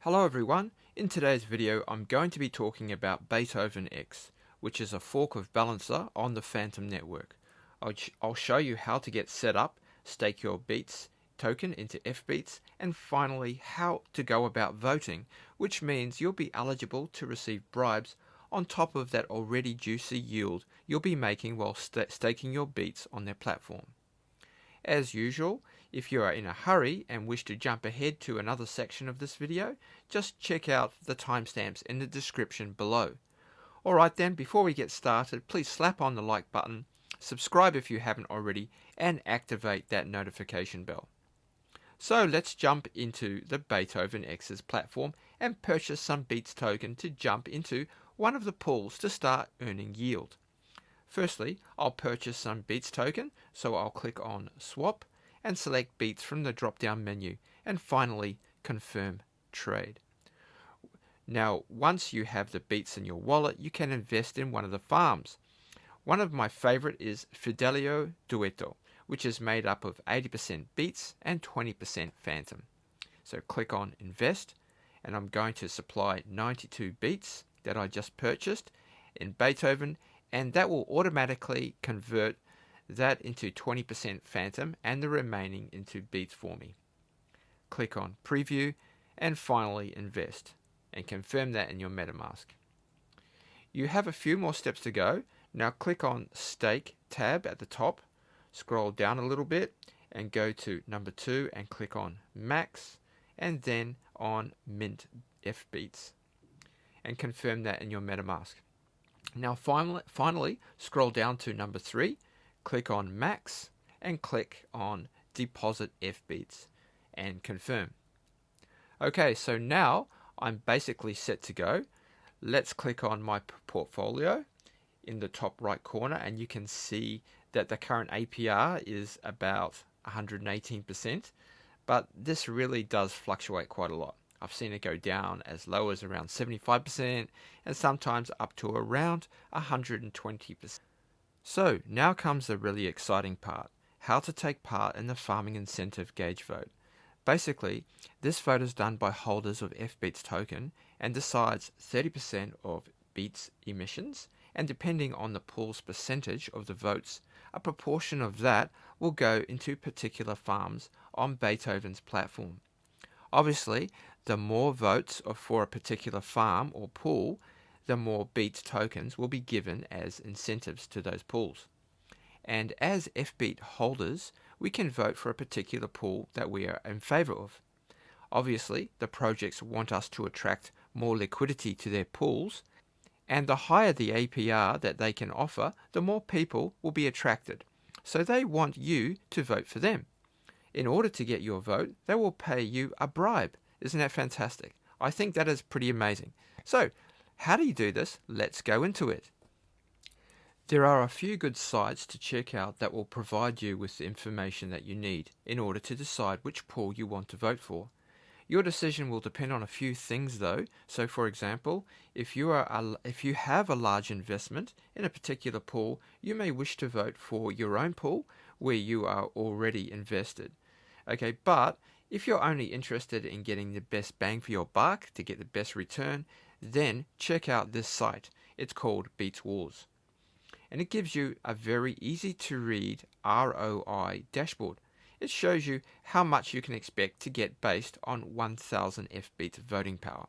Hello everyone, in today's video I'm going to be talking about Beethoven X, which is a fork of balancer on the Phantom network. I'll show you how to get set up, stake your BEETS token into fBEETS, and finally how to go about voting, which means you'll be eligible to receive bribes on top of that already juicy yield you'll be making while staking your BEETS on their platform. As usual, if you are in a hurry and wish to jump ahead to another section of this video, just check out the timestamps in the description below. Alright then, before we get started, please slap on the like button, subscribe if you haven't already, and activate that notification bell. So let's jump into the Beethoven X's platform and purchase some BEETS token to jump into one of the pools to start earning yield. Firstly, I'll purchase some BEETS token, so I'll click on Swap and select BEETS from the drop-down menu, and finally Confirm Trade. Now, once you have the BEETS in your wallet, you can invest in one of the farms. One of my favorite is Fidelio Duetto, which is made up of 80% BEETS and 20% Phantom. So click on Invest, and I'm going to supply 92 BEETS that I just purchased in Beethoven, and that will automatically convert that into 20% Phantom and the remaining into BEETS for me. Click on Preview and finally Invest, and confirm that in your MetaMask. You have a few more steps to go. Now click on Stake tab at the top, scroll down a little bit and go to number 2 and click on Max, and then on Mint fBEETS, and confirm that in your MetaMask. Now finally scroll down to number 3, click on Max and click on Deposit fBEETS and confirm. Okay, so now I'm basically set to go. Let's click on my portfolio in the top right corner, and you can see that the current APR is about 118%, but this really does fluctuate quite a lot. I've seen it go down as low as around 75% and sometimes up to around 120%. So now comes the really exciting part, how to take part in the farming incentive gauge vote. Basically, this vote is done by holders of fBEETS token and decides 30% of BEETS emissions, and depending on the pool's percentage of the votes, a proportion of that will go into particular farms on Beethoven's platform. Obviously, the more votes for a particular farm or pool, the more BEETS tokens will be given as incentives to those pools. And as fBEET holders, we can vote for a particular pool that we are in favor of. Obviously, the projects want us to attract more liquidity to their pools, and the higher the APR that they can offer, the more people will be attracted. So they want you to vote for them. In order to get your vote, they will pay you a bribe. Isn't that fantastic? I think that is pretty amazing. So, how do you do this? Let's go into it. There are a few good sites to check out that will provide you with the information that you need in order to decide which pool you want to vote for. Your decision will depend on a few things though. So for example, if you have a large investment in a particular pool, you may wish to vote for your own pool where you are already invested. Okay, but if you're only interested in getting the best bang for your buck to get the best return, then check out this site. It's called BEETS Wars, and it gives you a very easy to read ROI dashboard. It shows you how much you can expect to get based on 1000 fBEETS voting power.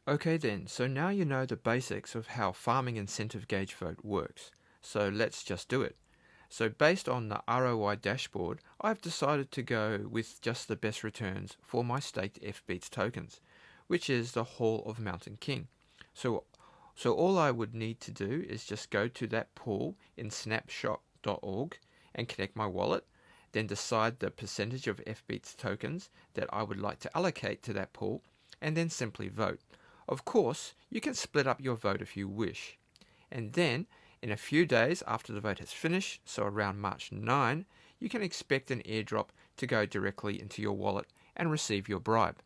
Okay then, so now you know the basics of how farming incentive gauge vote works. So let's just do it. So based on the ROI dashboard, I've decided to go with just the best returns for my staked fBEETS tokens, which is the Hall of Mountain King. So all I would need to do is just go to that pool in snapshot.org and connect my wallet, then decide the percentage of fBEETS tokens that I would like to allocate to that pool, and then simply vote. Of course, you can split up your vote if you wish. And then, in a few days after the vote has finished, so around March 9, you can expect an airdrop to go directly into your wallet and receive your bribe.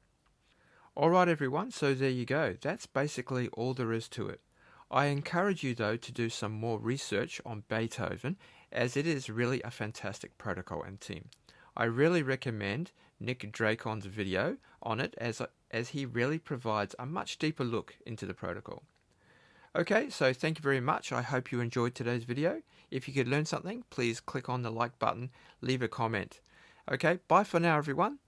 Alright everyone, so there you go. That's basically all there is to it. I encourage you though to do some more research on Beethoven, as it is really a fantastic protocol and team. I really recommend Nick Dracon's video on it as he really provides a much deeper look into the protocol. Okay, so thank you very much. I hope you enjoyed today's video. If you could learn something, please click on the like button, leave a comment. Okay, bye for now everyone.